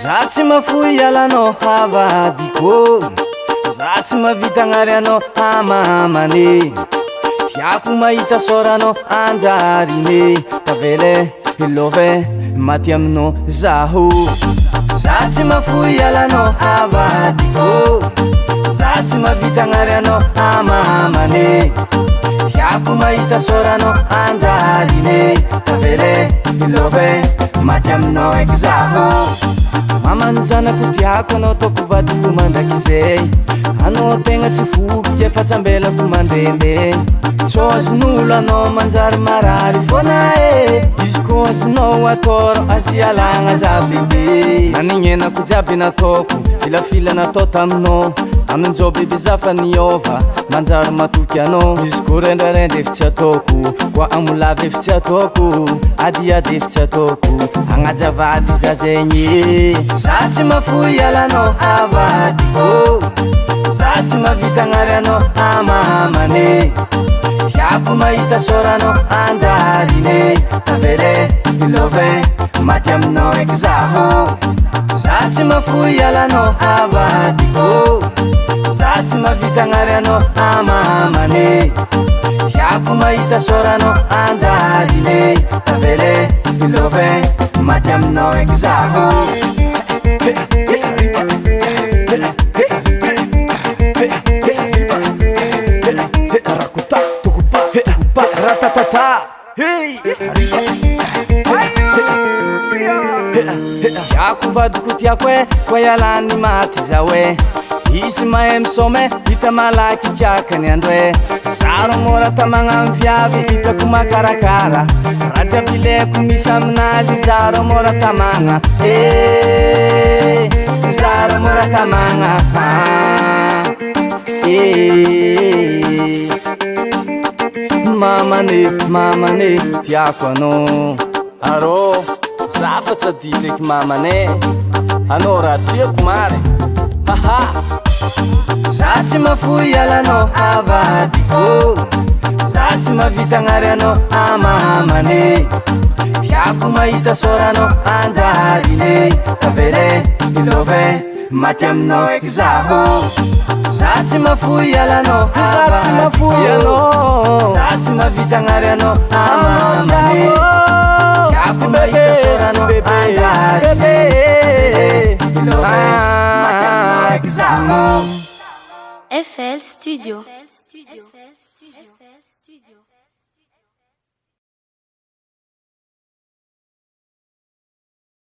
Za tsy mafoy alanao havadiko, za tsy mavita agnary anao amamane. Tiako mahita soranao anjarine, tavele ilove maty aminao zaho. Za tsy mafoy alanao havadiko, za tsy mavita agnary anao amamane. Tiako mahita soranao anjarine, tavele ilove maty aminao eky zaho. Mamany zanako tiako anao ataoko vadiko mandrakizay. Anao tegna tsy foky efa tsambelako mandende. Tsô azon'olo anao manjary marary foana e. Izy koa azonao atoro azy alagna jabibe. Nanenenako jiaby nataoko, filafila natao taminao. Amin'izao bebe za fa niova, manjary matoky anao. Izy koa rendrarendra efa tsy ataoko, koa amolava efa tsy ataoko, adiady efa tsy ataoko, agnajavady za zegny. Za tsy mafoy alanao havadiko, za tsy mavita agnary anao amamane. Tiako mahita soranao anjarine, tavele ilove maty aminao eky zaho. Za tsy mafoy alanao havadiko, za tsy mavita agnary anao amamane. Tiako mahita soranao anjarine, tavele ilove maty aminao eky zaho. Tiako vadiko tiako e, koa ialany maty zao e. Izy mahay misome, hita malaky kiakany andro e. Zaro mora tamagna amy viavy, hitako makarakara. Raha jiaby ileko misy aminazy, zaro mora tamagna. Zaro mora tamagna. Mamane, tiako anao. Arô, za fa tsy aditry eky mamane. Anao raha tiako mare. Za tsy mafoy alanao havadiko, za tsy mavita agnary anao amamane. Tiako mahita soranao anjarine, tavele ilove maty aminao eky zaho. Za tsy mafoy alanao havadiko, za tsy mavita agnary anao amamane. Tiako mahita soranao anjarine, ilove maty aminao eky zaho. FL Studio.